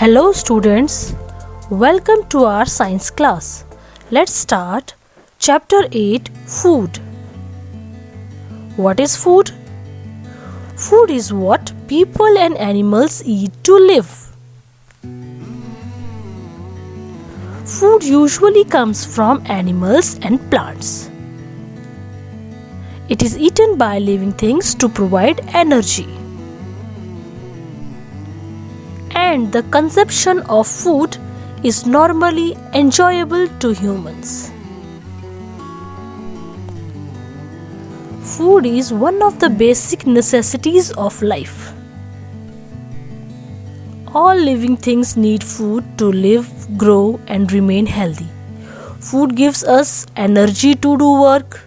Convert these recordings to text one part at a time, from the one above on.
Hello students, welcome to our science class. Let's start chapter 8 Food. What is food? Food is what people and animals eat to live. Food usually comes from animals and plants. It is eaten by living things to provide energy. And the consumption of food is normally enjoyable to humans. Food is one of the basic necessities of life. All living things need food to live, grow, and remain healthy. Food gives us energy to do work,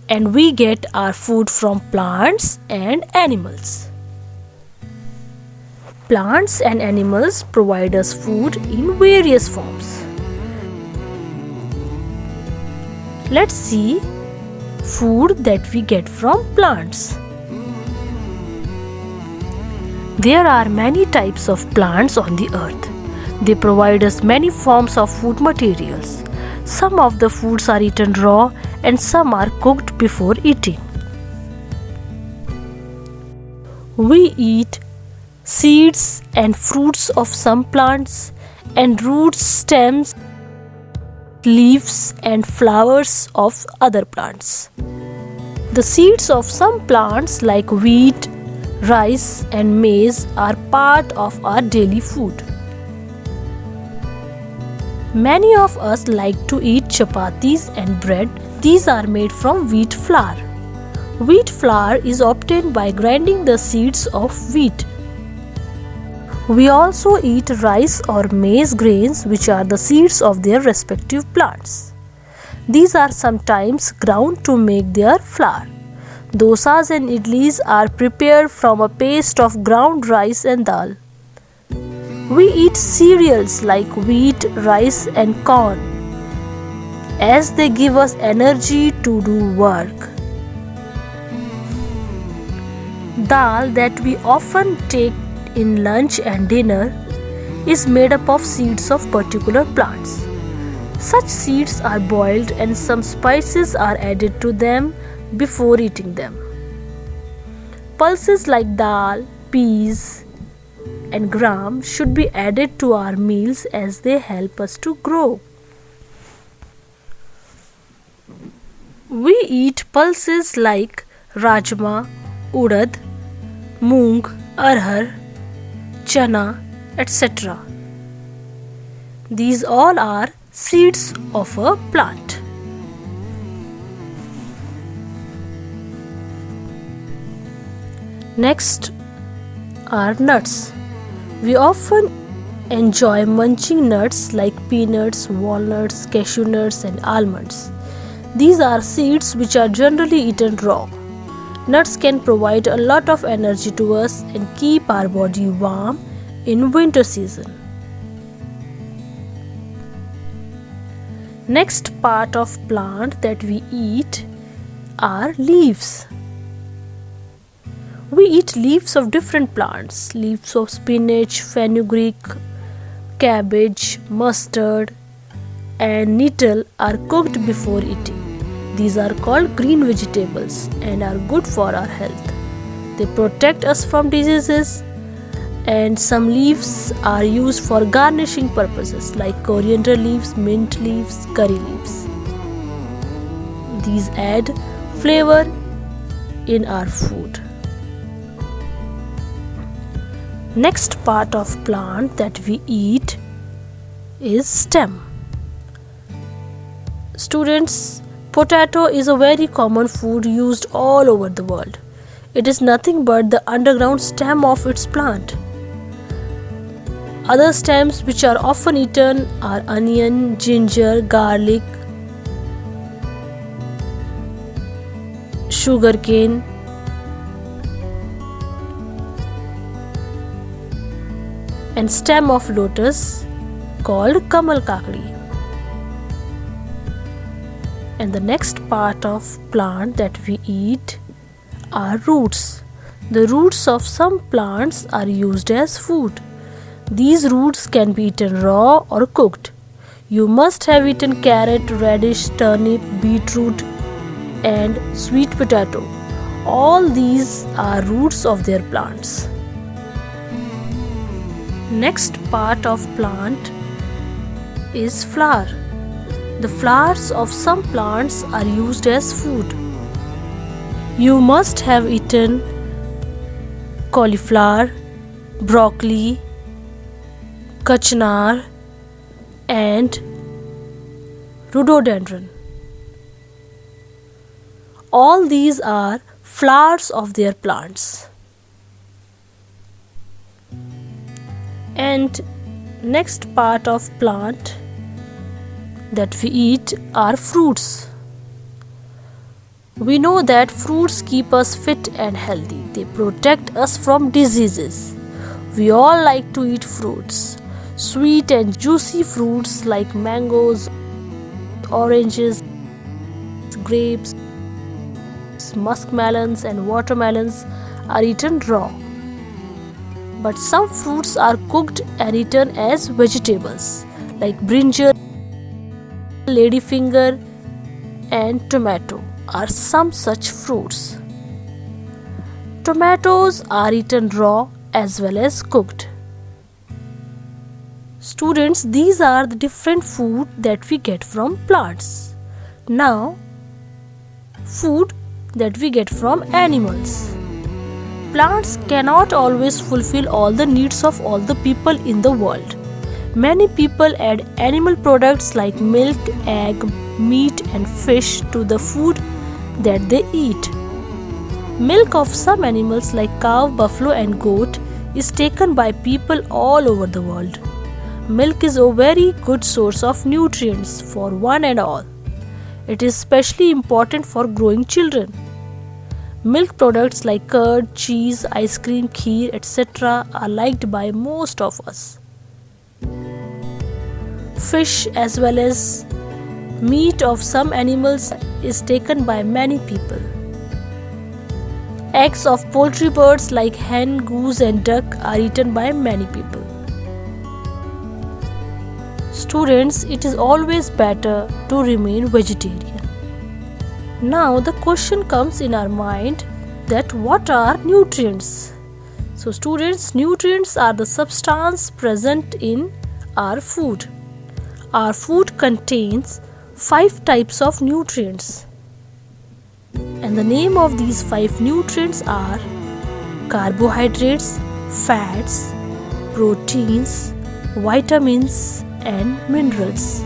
and we get our food from plants and animals. Plants and animals provide us food in various forms. Let's see food that we get from plants. There are many types of plants on the earth. They provide us many forms of food materials. Some of the foods are eaten raw and some are cooked before eating. We eat seeds and fruits of some plants and roots, stems, leaves and flowers of other plants. The seeds of some plants like wheat, rice and maize are part of our daily food. Many of us like to eat chapatis and bread. These are made from wheat flour. Wheat flour is obtained by grinding the seeds of wheat. We also eat rice or maize grains, which are the seeds of their respective plants. These are sometimes ground to make their flour. Dosas and idlis are prepared from a paste of ground rice and dal. We eat cereals like wheat, rice and corn, as they give us energy to do work. Dal that we often take in lunch and dinner is made up of seeds of particular plants. Such seeds are boiled and some spices are added to them before eating them. Pulses like dal, peas and gram should be added to our meals as they help us to grow. We eat pulses like rajma, urad, moong, arhar, chana, etc. These all are seeds of a plant. Next are nuts. We often enjoy munching nuts like peanuts, walnuts, cashew nuts and almonds. These are seeds which are generally eaten raw. Nuts can provide a lot of energy to us and keep our body warm in winter season. Next part of plant that we eat are leaves. We eat leaves of different plants. Leaves of spinach, fenugreek, cabbage, mustard and nettle are cooked before eating. These are called green vegetables and are good for our health. They protect us from diseases, and some leaves are used for garnishing purposes like coriander leaves, mint leaves, curry leaves. These add flavor in our food. Next part of plant that we eat is stem. Students, potato is a very common food used all over the world. It is nothing but the underground stem of its plant. Other stems which are often eaten are onion, ginger, garlic, sugarcane, and stem of lotus called kamal kakdi. And the next part of plant that we eat are roots. The roots of some plants are used as food. These roots can be eaten raw or cooked. You must have eaten carrot, radish, turnip, beetroot, and sweet potato. All these are roots of their plants. Next part of plant is flower. The flowers of some plants are used as food. You must have eaten cauliflower, broccoli, kachnar, and rhododendron. All these are flowers of their plants. And next part of plant that we eat are fruits. We know that fruits keep us fit and healthy. They protect us from diseases. We all like to eat fruits. Sweet and juicy fruits like mangoes, oranges, grapes, muskmelons and watermelons are eaten raw. But some fruits are cooked and eaten as vegetables like brinjal, ladyfinger, and tomato are some such fruits. Tomatoes are eaten raw as well as cooked. Students, these are the different food that we get from plants. Now, food that we get from animals. Plants cannot always fulfill all the needs of all the people in the world. Many people add animal products like milk, egg, meat, and fish to the food that they eat. Milk of some animals like cow, buffalo, and goat is taken by people all over the world. Milk is a very good source of nutrients for one and all. It is especially important for growing children. Milk products like curd, cheese, ice cream, kheer, etc. are liked by most of us. Fish as well as meat of some animals is taken by many people. Eggs of poultry birds like hen, goose and duck are eaten by many people. Students, it is always better to remain vegetarian. Now the question comes in our mind that what are nutrients? So students, nutrients are the substance present in our food. Our food contains 5 types of nutrients. And the name of these 5 nutrients are carbohydrates, fats, proteins, vitamins, and minerals.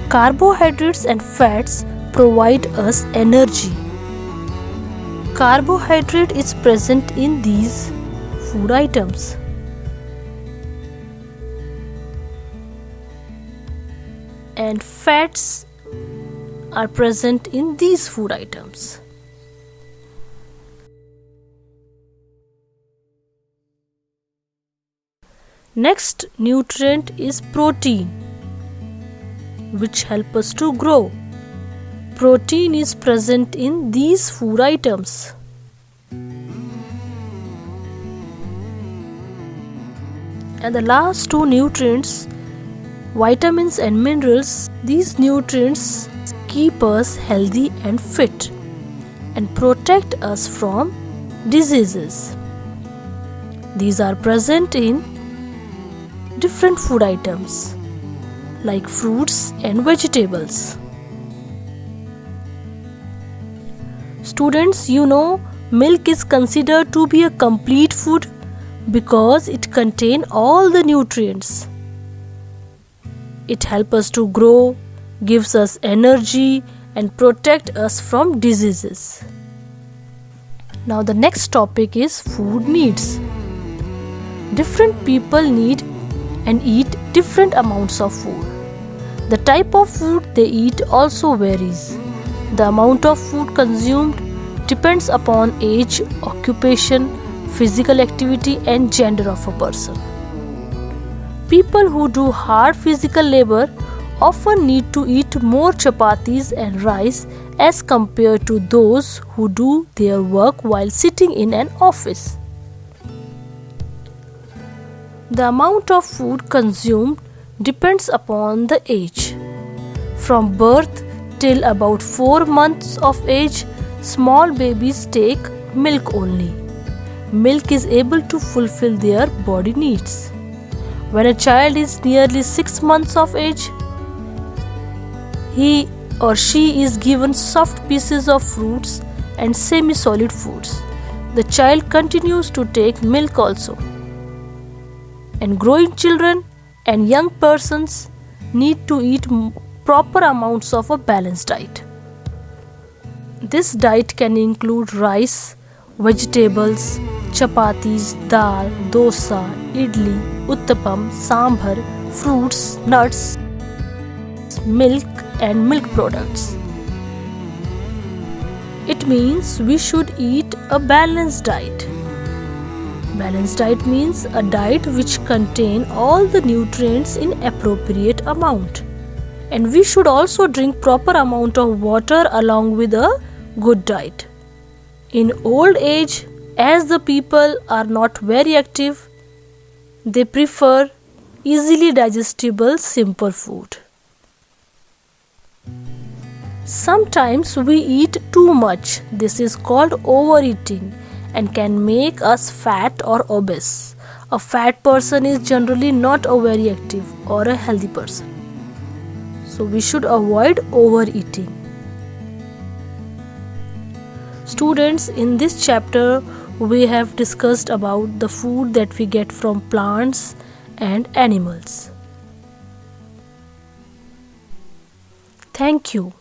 Carbohydrates and fats provide us energy. Carbohydrate is present in these food items. And fats are present in these food items. Next nutrient is protein, which help us to grow. Protein is present in these food items. And the last 2 nutrients, vitamins and minerals, these nutrients keep us healthy and fit and protect us from diseases. These are present in different food items like fruits and vegetables. Students, you know, milk is considered to be a complete food because it contains all the nutrients. It helps us to grow, gives us energy, and protect us from diseases. Now the next topic is food needs. Different people need and eat different amounts of food. The type of food they eat also varies. The amount of food consumed depends upon age, occupation, physical activity, and gender of a person. People who do hard physical labor often need to eat more chapatis and rice as compared to those who do their work while sitting in an office. The amount of food consumed depends upon the age. From birth till about 4 months of age, small babies take milk only. Milk is able to fulfill their body needs. When a child is nearly 6 months of age, he or she is given soft pieces of fruits and semi-solid foods. The child continues to take milk also. And growing children and young persons need to eat proper amounts of a balanced diet. This diet can include rice, vegetables, chapatis, dal, dosa, idli, uttapam, sambar, fruits, nuts, milk and milk products. It means we should eat a balanced diet. Balanced diet means a diet which contains all the nutrients in appropriate amount. And we should also drink proper amount of water along with a good diet. In old age, as the people are not very active, they prefer easily digestible simple food. Sometimes we eat too much. This is called overeating and can make us fat or obese. A fat person is generally not a very active or a healthy person. So we should avoid overeating. Students, in this chapter we have discussed about the food that we get from plants and animals. Thank you.